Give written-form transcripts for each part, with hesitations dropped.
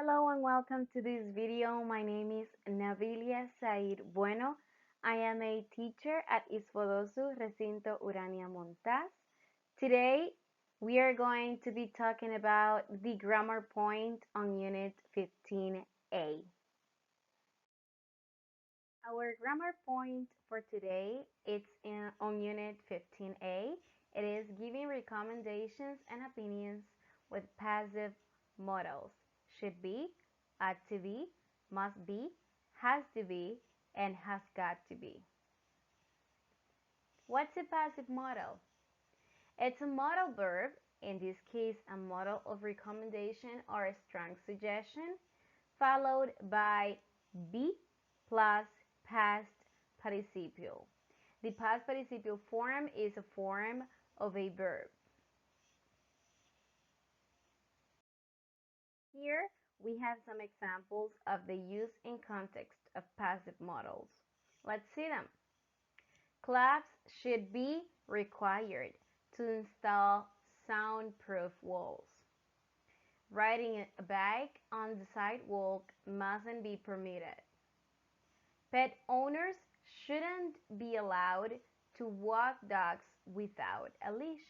Hello and welcome to this video. My name is Nabilia Said Bueno. I am a teacher at Isfodosu Recinto Urania Montaz. Today we are going to be talking about the grammar point on Unit 15A. Our grammar point for today is on Unit 15A. It is giving recommendations and opinions with passive modals. Should be, ought to be, must be, has to be, and has got to be. What's a passive modal? It's a modal verb, in this case a modal of recommendation or a strong suggestion, followed by be plus past participle. The past participle form is a form of a verb. Here we have some examples of the use in context of passive modals. Let's see them. Clubs should be required to install soundproof walls. Riding a bike on the sidewalk mustn't be permitted. Pet owners shouldn't be allowed to walk dogs without a leash.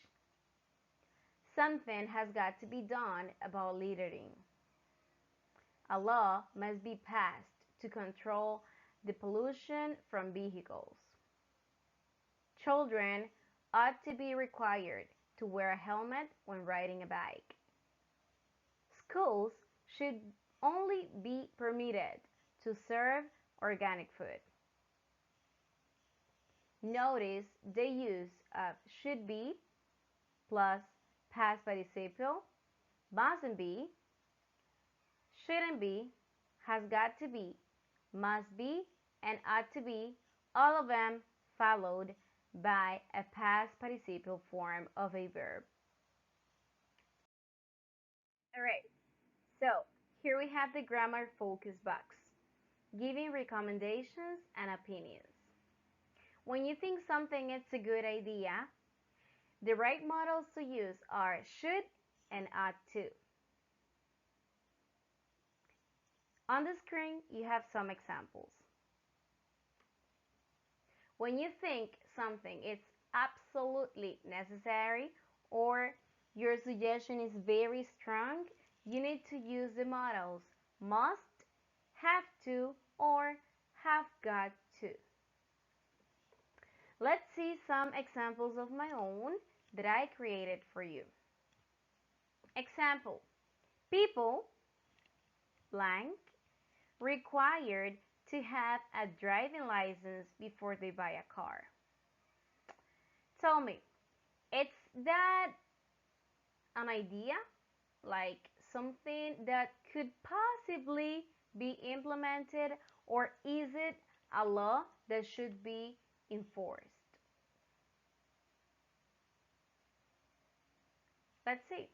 Something has got to be done about littering. A law must be passed to control the pollution from vehicles. Children ought to be required to wear a helmet when riding a bike. Schools should only be permitted to serve organic food. Notice the use of should be plus past participle, mustn't be, shouldn't be, has got to be, must be, and ought to be, all of them followed by a past participle form of a verb. Alright, so here we have the grammar focus box, giving recommendations and opinions. When you think something is a good idea, the right modals to use are should and ought to. On the screen, you have some examples. When you think something is absolutely necessary or your suggestion is very strong, you need to use the modals must, have to, or have got to. Let's see some examples of my own that I created for you. Example, people blank required to have a driving license before they buy a car. Tell me, it's that an idea? Like something that could possibly be implemented, or is it a law that should be enforced? Let's see.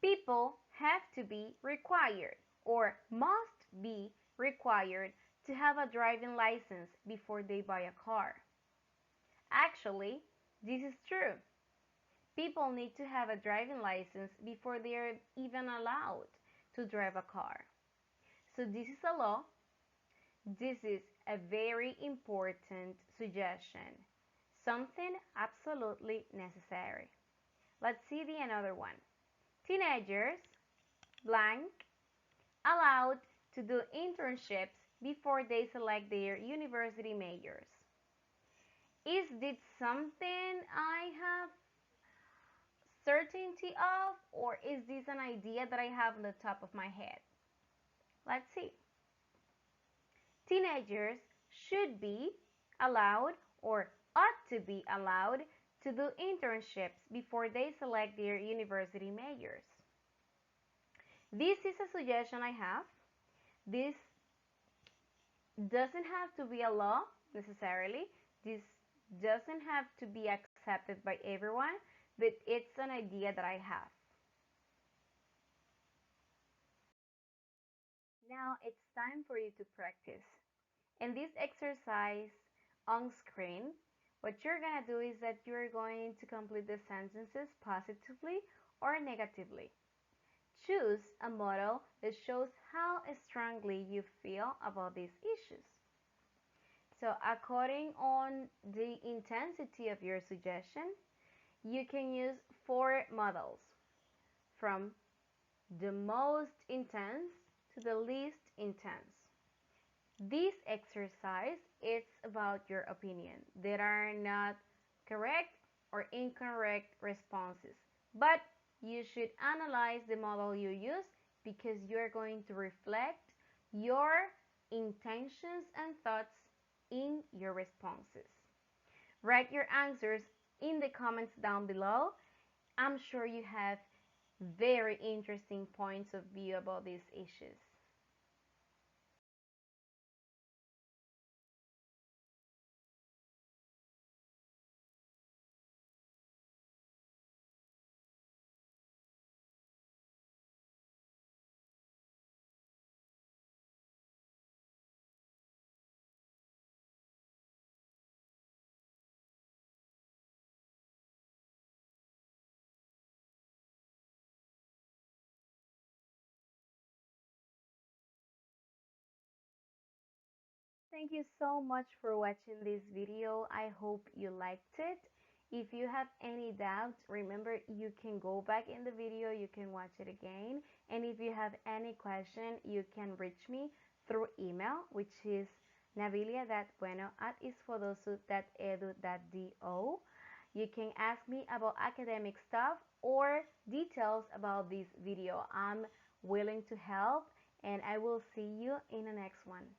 People have to be required or must be required to have a driving license before they buy a car. Actually, this is true. People need to have a driving license before they are even allowed to drive a car. So this is a law. This is a very important suggestion. Something absolutely necessary. Let's see the another one. Teenagers blank allowed to do internships before they select their university majors. Is this something I have certainty of, or is this an idea that I have on the top of my head? Let's see. Teenagers should be allowed or ought to be allowed to do internships before they select their university majors. This is a suggestion I have. This doesn't have to be a law necessarily. This doesn't have to be accepted by everyone, but it's an idea that I have. Now it's time for you to practice. In this exercise on screen, what you're going to do is that you're going to complete the sentences positively or negatively. choose a model that shows how strongly you feel about these issues. So according on the intensity of your suggestion, you can use 4 models from the most intense to the least intense. This exercise is about your opinion. There are not correct or incorrect responses, but you should analyze the model you use because you're going to reflect your intentions and thoughts in your responses. Write your answers in the comments down below. I'm sure you have very interesting points of view about these issues. Thank you so much for watching this video. I hope you liked it. If you have any doubts, remember you can go back in the video, you can watch it again. And if you have any question, you can reach me through email, which is navilia.bueno@isfodosu.edu.do. You can ask me about academic stuff or details about this video. I'm willing to help, and I will see you in the next one.